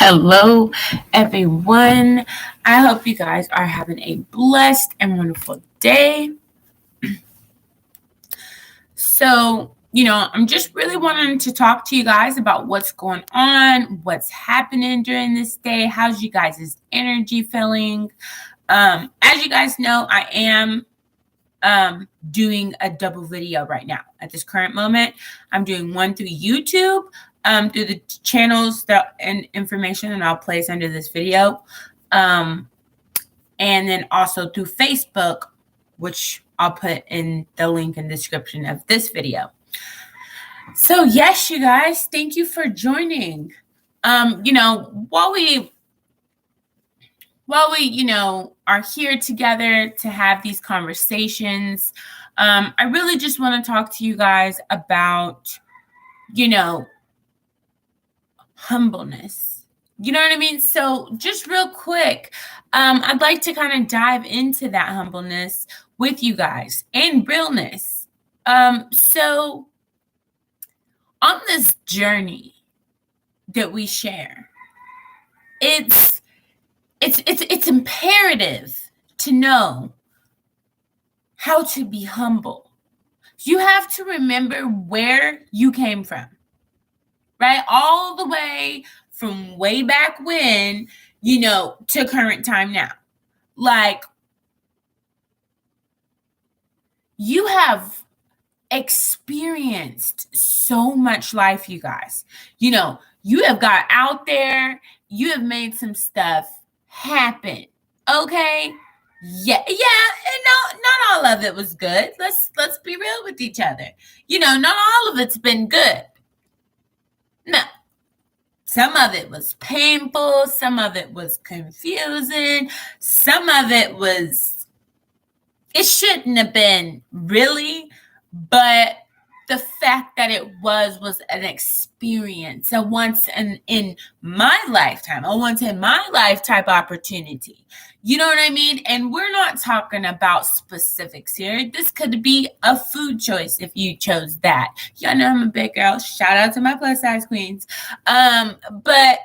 Hello, everyone. I hope you guys are having a blessed and wonderful day. I'm just really wanting to talk to you guys about what's going on, what's happening during this day. How's you guys' energy feeling? As you guys know, I am doing a double video right now at this current moment. I'm doing one through YouTube, through the channels and information that I'll place under this video, and then also through Facebook, which I'll put in the link in the description of this video. So yes, you guys, thank you for joining. While we are here together to have these conversations, I really just want to talk to you guys about, humbleness. You know what I mean? So just real quick, I'd like to kind of dive into that humbleness with you guys and realness. So on this journey that we share, it's imperative to know how to be humble. You have to remember where you came from, right? All the way from way back when, to current time now. Like, you have experienced so much life, you guys. You have got out there, you have made some stuff happen. Okay. Yeah. And not all of it was good. Let's be real with each other. Not all of it's been good. No. Some of it was painful. Some of it was confusing. Some of it shouldn't have been really, but the fact that it was an experience, a once in my lifetime, a once in my life type opportunity. You know what I mean? And we're not talking about specifics here. This could be a food choice if you chose that. Y'all know I'm a big girl. Shout out to my plus size queens. But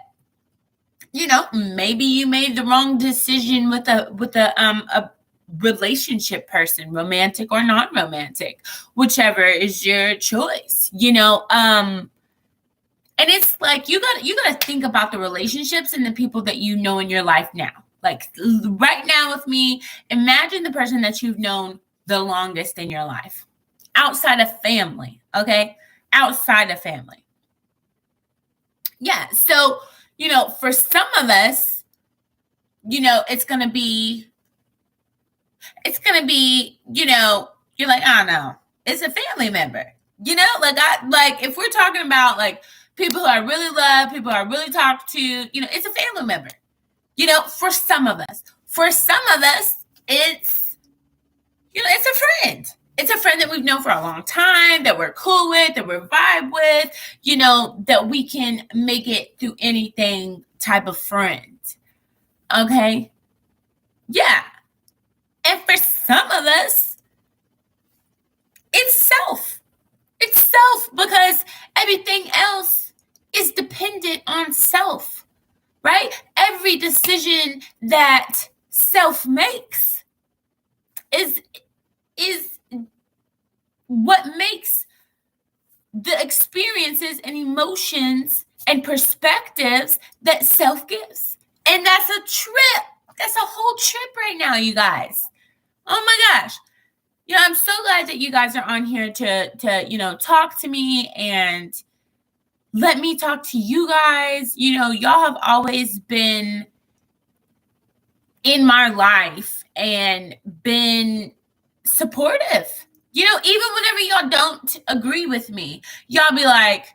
maybe you made the wrong decision with a relationship person, romantic or non-romantic, whichever is your choice. And it's like you gotta think about the relationships and the people that you know in your life now. Like right now with me, imagine the person that you've known the longest in your life, outside of family. Okay, outside of family. Yeah. So for some of us, it's gonna be, you're like, I don't know, it's a family member, if we're talking about like people who I really love, people I really talk to, it's a family member, for some of us. For some of us, it's a friend. It's a friend that we've known for a long time, that we're cool with, that we're vibe with, that we can make it through anything type of friend. Okay. Yeah. And for some of us, it's self. It's self because everything else is dependent on self, right? Every decision that self makes is what makes the experiences and emotions and perspectives that self gives. And that's a trip. That's a whole trip right now, you guys. Oh my gosh. I'm so glad that you guys are on here to talk to me and let me talk to you guys. Y'all have always been in my life and been supportive. Even whenever y'all don't agree with me, y'all be like,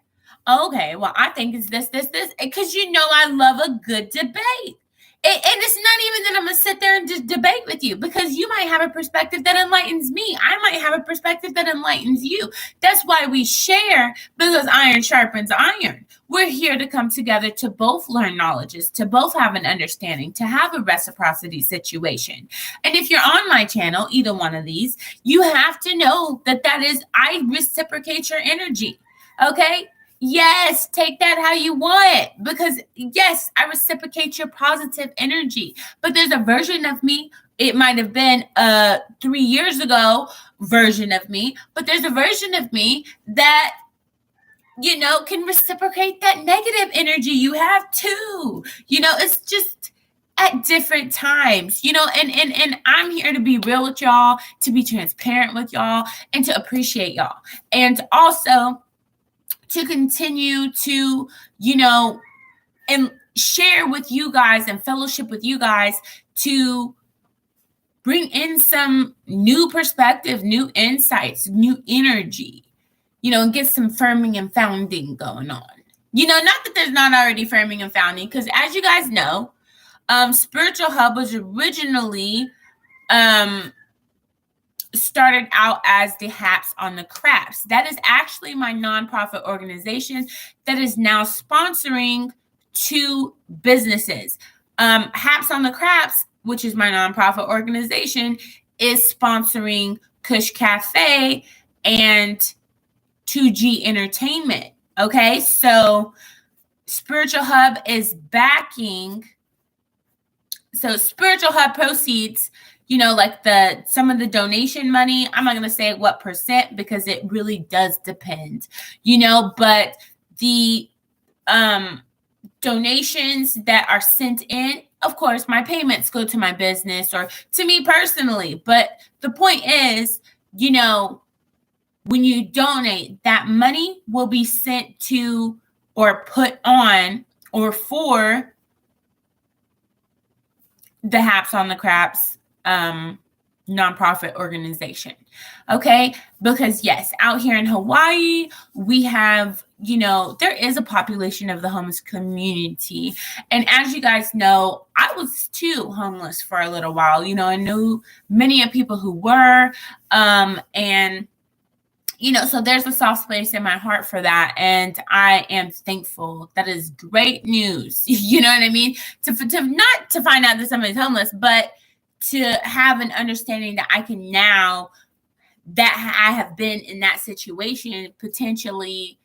okay, well, I think it's this, because I love a good debate. And it's not even that I'm going to sit there and just debate with you, because you might have a perspective that enlightens me. I might have a perspective that enlightens you. That's why we share, because iron sharpens iron. We're here to come together to both learn knowledges, to both have an understanding, to have a reciprocity situation. And if you're on my channel, either one of these, you have to know that is, I reciprocate your energy. Okay? Yes, take that how you want. Because, yes, I reciprocate your positive energy. But there's a version of me. It might have been a 3 years ago version of me, but there's a version of me that, can reciprocate that negative energy you have too. It's just at different times, and I'm here to be real with y'all, to be transparent with y'all, and to appreciate y'all. And also to continue to, and share with you guys and fellowship with you guys to bring in some new perspective, new insights, new energy, and get some firming and founding going on. Not that there's not already firming and founding, because as you guys know, Spiritual Hub was originally started out as the Haps on the Craps. That is actually my nonprofit organization that is now sponsoring 2 businesses. Haps on the Craps, which is my nonprofit organization, is sponsoring Kush Cafe and 2G Entertainment. Okay, so Spiritual Hub is backing. So Spiritual Hub proceeds, like some of the donation money, I'm not going to say what percent because it really does depend, but the donations that are sent in, of course, my payments go to my business or to me personally. But the point is, when you donate, that money will be sent to or put on or for the Haps on the Craps nonprofit organization. Okay, because yes, out here in Hawaii, we have, there is a population of the homeless community. And as you guys know, I was too homeless for a little while. I knew many of people who were, and so there's a soft place in my heart for that. And I am thankful. That is great news. You know what I mean? To not to find out that somebody's homeless, but to have an understanding that I can now, that I have been in that situation, potentially,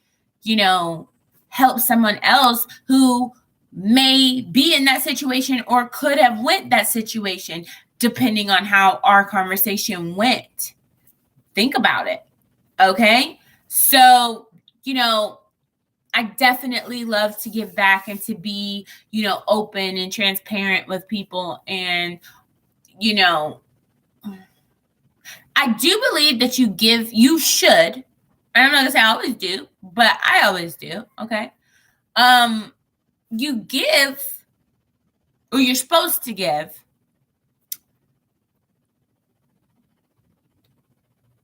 help someone else who may be in that situation or could have went that situation, depending on how our conversation went. Think about it. Okay, so, I definitely love to give back and to be, open and transparent with people. And, I do believe that you should, and I'm not going to say I always do, but I always do. Okay. You give, or you're supposed to give,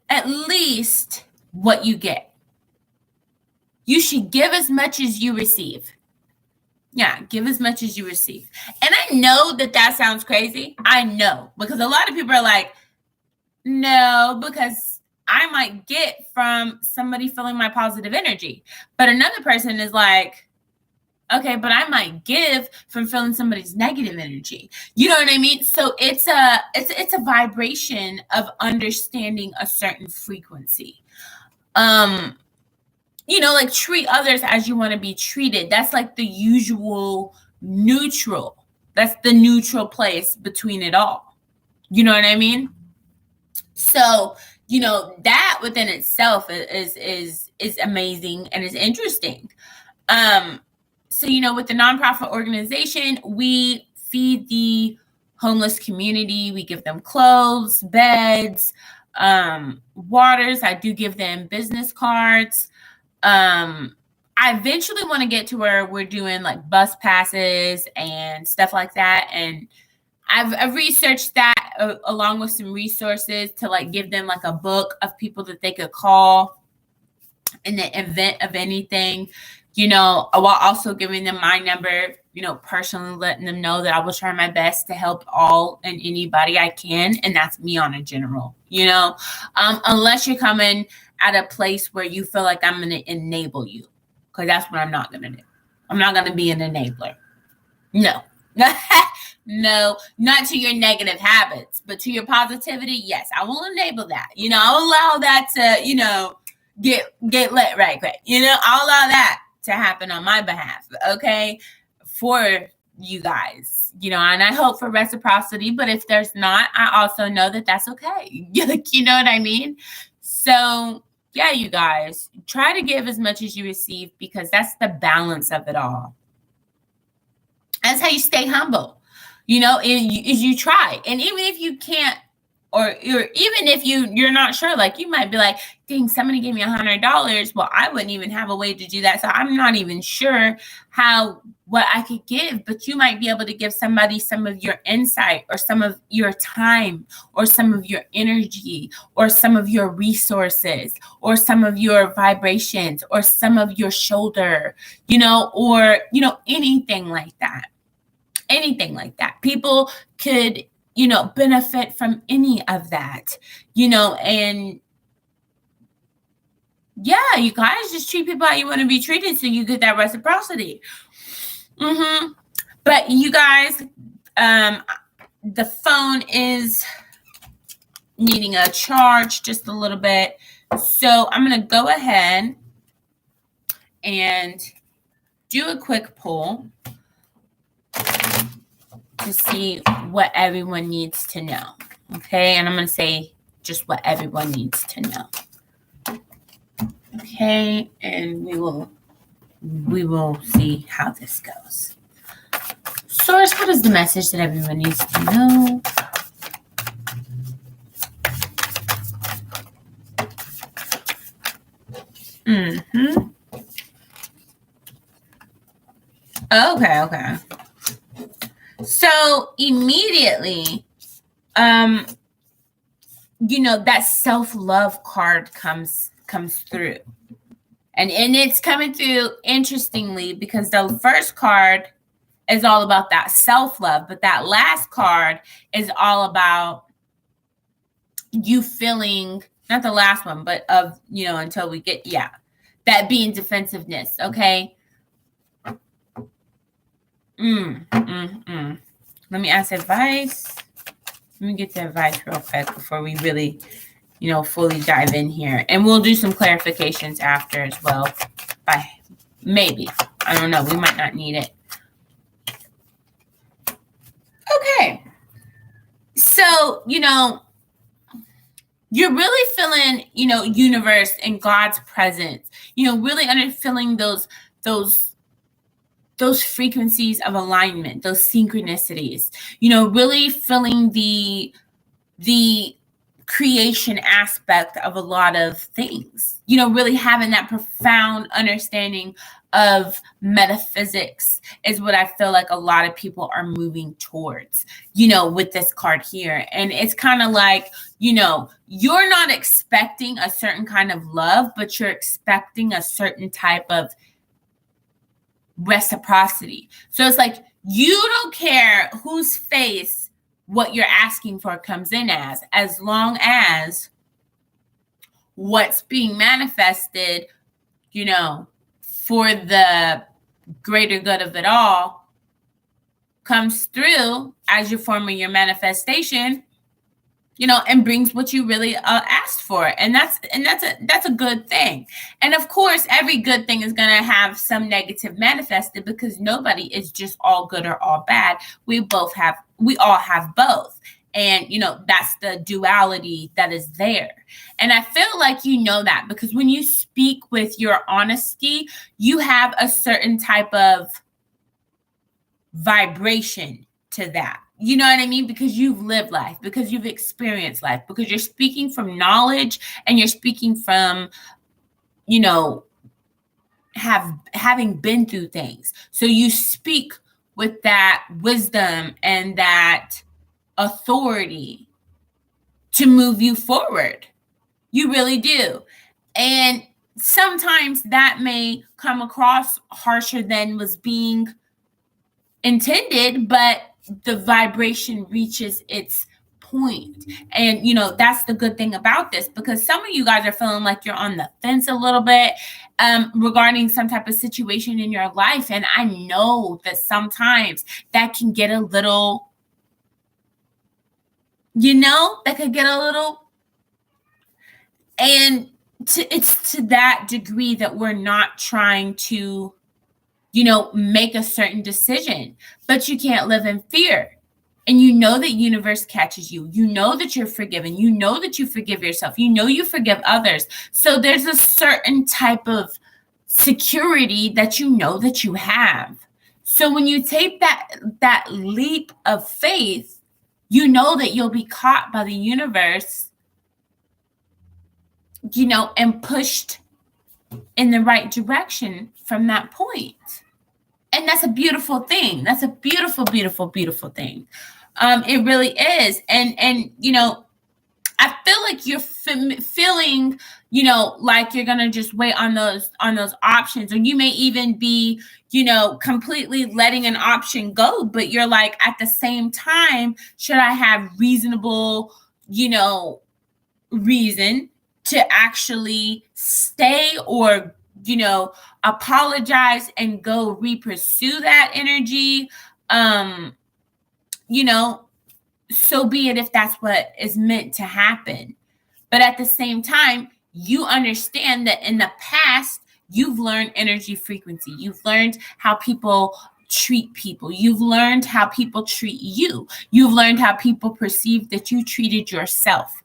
at least what you get. You should give as much as you receive. Yeah, give as much as you receive. And I know that sounds crazy. I know, because a lot of people are like, no, because I might get from somebody feeling my positive energy. But another person is like, okay, but I might give from feeling somebody's negative energy. You know what I mean? So it's a vibration of understanding a certain frequency. Like treat others as you want to be treated. That's like the usual neutral. That's the neutral place between it all. You know what I mean? So, that within itself is amazing and is interesting. So, with the nonprofit organization, we feed the homeless community. We give them clothes, beds, waters. I do give them business cards. I eventually want to get to where we're doing like bus passes and stuff like that. And I've researched that along with some resources to like give them like a book of people that they could call in the event of anything, while also giving them my number, personally letting them know that I will try my best to help all and anybody I can. And that's me on a general, unless you're coming at a place where you feel like I'm going to enable you, because that's what I'm not going to do. I'm not going to be an enabler. No. No, not to your negative habits, but to your positivity. Yes, I will enable that. I'll allow that to, get lit right quick. I'll allow that. to happen on my behalf, okay, for you guys, and I hope for reciprocity. But if there's not, I also know that that's okay. Like, you know what I mean? So yeah, you guys, try to give as much as you receive, because that's the balance of it all. That's how you stay humble, is you try. And even if you can't, or even if you're not sure, like, you might be like, dang, somebody gave me $100. Well, I wouldn't even have a way to do that. So I'm not even sure what I could give, but you might be able to give somebody some of your insight, or some of your time, or some of your energy, or some of your resources, or some of your vibrations, or some of your shoulder, or, anything like that. Anything like that. People could, benefit from any of that, and yeah, you guys just treat people how you want to be treated, so you get that reciprocity. But you guys, the phone is needing a charge just a little bit. So I'm going to go ahead and do a quick poll to see what everyone needs to know. Okay, and I'm going to say just what everyone needs to know. Okay, and we will see how this goes. Source, what is the message that everyone needs to know? Okay. So immediately, that self-love card comes through. And it's coming through interestingly, because the first card is all about that self-love, but that last card is all about you feeling, not the last one, but of, until we get, that being defensiveness, okay? Let me ask advice. Let me get the advice real quick before we really, fully dive in here. And we'll do some clarifications after as well. Maybe. I don't know. We might not need it. Okay. So, you're really feeling, universe and God's presence, really feeling those frequencies of alignment, those synchronicities, really feeling the creation aspect of a lot of things, really having that profound understanding of metaphysics is what I feel like a lot of people are moving towards, with this card here. And it's kind of like, you're not expecting a certain kind of love, but you're expecting a certain type of reciprocity. So it's like, you don't care whose face what you're asking for comes in as long as what's being manifested, for the greater good of it all, comes through as your form of your manifestation, and brings what you really asked for. And that's a good thing. And of course, every good thing is going to have some negative manifested, because nobody is just all good or all bad. We all have both. And, that's the duality that is there. And I feel like that, because when you speak with your honesty, you have a certain type of vibration to that. You know what I mean? Because you've lived life, because you've experienced life, because you're speaking from knowledge, and you're speaking from, having been through things. So you speak with that wisdom and that authority to move you forward. You really do. And sometimes that may come across harsher than was being intended, but the vibration reaches its point. And, that's the good thing about this, because some of you guys are feeling like you're on the fence a little bit regarding some type of situation in your life. And I know that sometimes that can get a little, and it's to that degree that we're not trying to make a certain decision, but you can't live in fear. And you know that universe catches you. You know that you're forgiven. You know that you forgive yourself. You know you forgive others. So there's a certain type of security that you know that you have. So when you take that leap of faith, you know that you'll be caught by the universe, and pushed in the right direction from that point. And that's a beautiful thing. That's a beautiful, beautiful, beautiful thing. It really is. And I feel like you're feeling, like you're gonna just wait on those options, or you may even be, completely letting an option go. But you're like, at the same time, should I have reasonable, reason to actually stay, or apologize and go repursue that energy? So be it, if that's what is meant to happen. But at the same time, you understand that in the past, you've learned energy frequency. You've learned how people treat people. You've learned how people treat you. You've learned how people perceive that you treated yourself,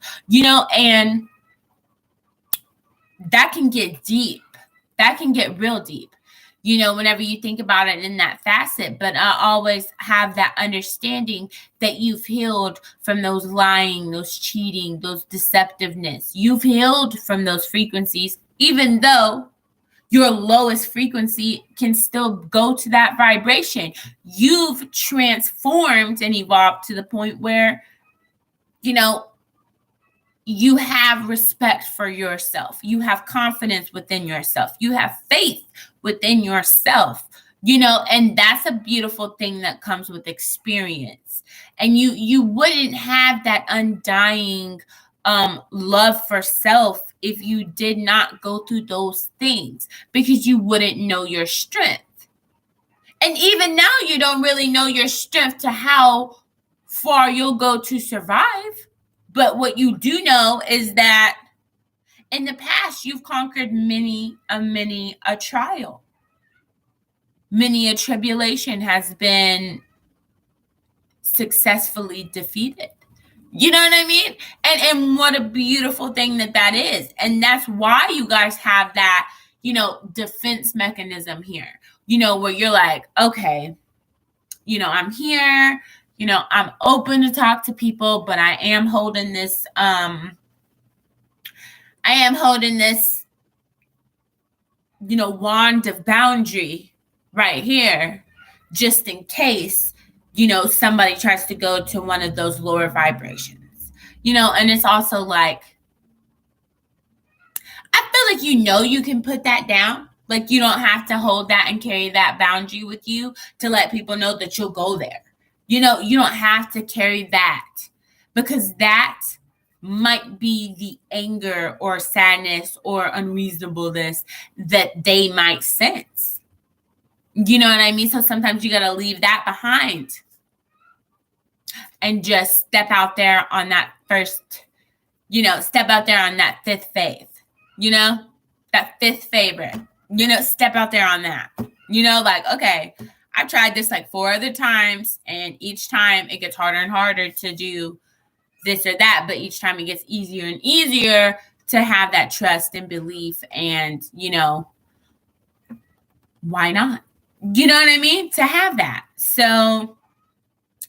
and that can get deep. That can get real deep, whenever you think about it in that facet. But I always have that understanding that you've healed from those lying, those cheating, those deceptiveness. You've healed from those frequencies, even though your lowest frequency can still go to that vibration. You've transformed and evolved to the point where, you have respect for yourself. You have confidence within yourself. You have faith within yourself, and that's a beautiful thing that comes with experience. And you wouldn't have that undying love for self if you did not go through those things, because you wouldn't know your strength. And even now, you don't really know your strength to how far you'll go to survive. But what you do know is that in the past, you've conquered many a trial. Many a tribulation has been successfully defeated. You know what I mean? And what a beautiful thing that is. And that's why you guys have that, defense mechanism here, where you're like, okay, I'm here. I'm open to talk to people, but I am holding this, wand of boundary right here, just in case, somebody tries to go to one of those lower vibrations, and it's also like, I feel like, you can put that down. Like, you don't have to hold that and carry that boundary with you to let people know that you'll go there. You don't have to carry that, because that might be the anger or sadness or unreasonableness that they might sense. You know what I mean? So sometimes you got to leave that behind and just step out there on that first, step out there on that fifth faith, that fifth favorite, step out there on that, like, okay, I've tried this like 4 other times, and each time it gets harder and harder to do this or that, but each time it gets easier and easier to have that trust and belief, and, why not? You know what I mean? To have that. So,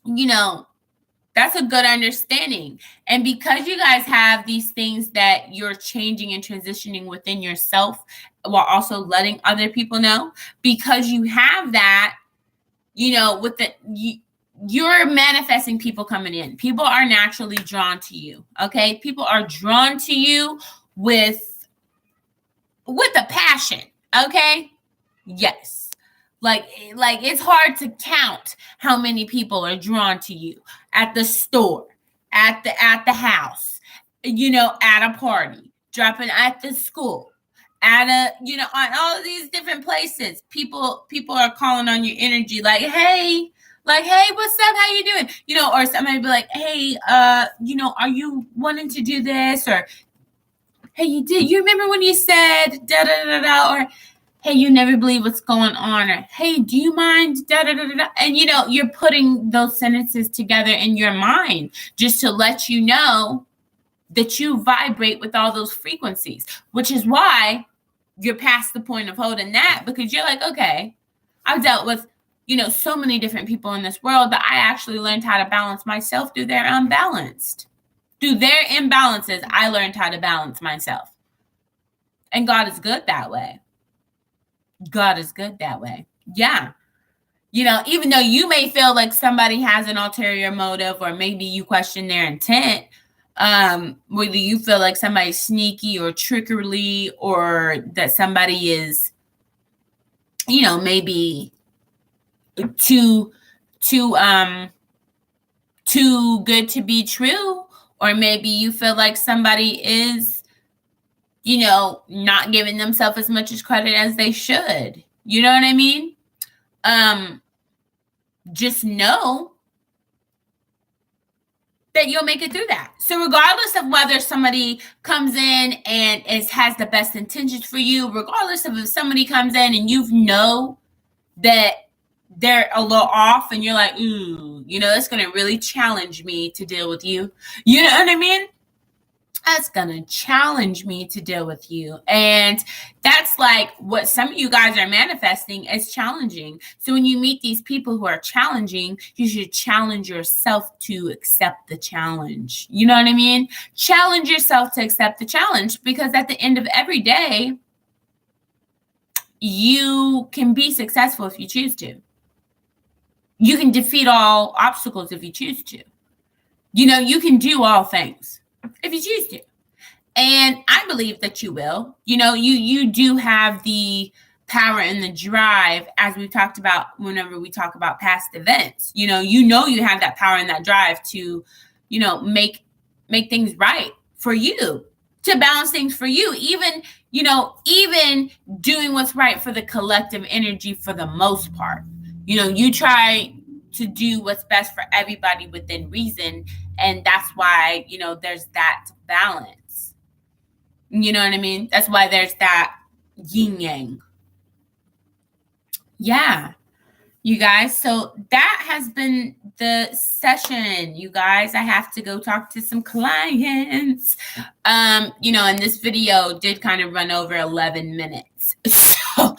that's a good understanding. And because you guys have these things that you're changing and transitioning within yourself, while also letting other people know, because you have that, with you're manifesting people coming in. People are naturally drawn to you. Okay. People are drawn to you with a passion. Okay. Yes. Like it's hard to count how many people are drawn to you at the store, at the house, at a party, dropping at the school, at a, on all of these different places. People are calling on your energy, like, hey, what's up? How you doing? Or somebody be like, hey, are you wanting to do this? Or, hey, you remember when you said da da da da? Or, hey, you never believe what's going on, or hey, do you mind, da da da da, and you're putting those sentences together in your mind just to let you know that you vibrate with all those frequencies, which is why you're past the point of holding that, because you're like, okay, I've dealt with so many different people in this world that I actually learned how to balance myself through their imbalances. I learned how to balance myself. And God is good that way. God is good that way. Yeah. Even though you may feel like somebody has an ulterior motive, or maybe you question their intent, whether you feel like somebody's sneaky or trickery, or that somebody is, maybe too good to be true, or maybe you feel like somebody is, not giving themselves as much as credit as they should. You know what I mean? Just know that you'll make it through that. So regardless of whether somebody comes in and has the best intentions for you, regardless of if somebody comes in and you know that they're a little off, and you're like, ooh, that's going to really challenge me to deal with you. You know what I mean? That's going to challenge me to deal with you. And that's like what some of you guys are manifesting as challenging. So when you meet these people who are challenging, you should challenge yourself to accept the challenge. You know what I mean? Challenge yourself to accept the challenge, because at the end of every day, you can be successful if you choose to. You can defeat all obstacles if you choose to. You can do all things if you choose to. And I believe that you will. You do have the power and the drive, as we talked about whenever we talk about past events. You have that power and that drive to, make things right for you, to balance things for you, even doing what's right for the collective energy for the most part. You try to do what's best for everybody within reason. And that's why, there's that balance. You know what I mean? That's why there's that yin yang. Yeah, you guys. So that has been the session, you guys. I have to go talk to some clients. And this video did kind of run over 11 minutes. So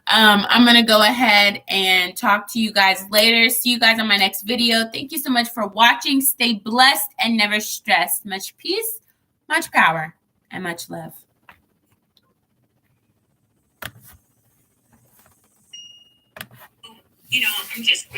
I'm going to go ahead and talk to you guys later. See you guys on my next video. Thank you so much for watching. Stay blessed and never stressed. Much peace, much power, and much love. I'm just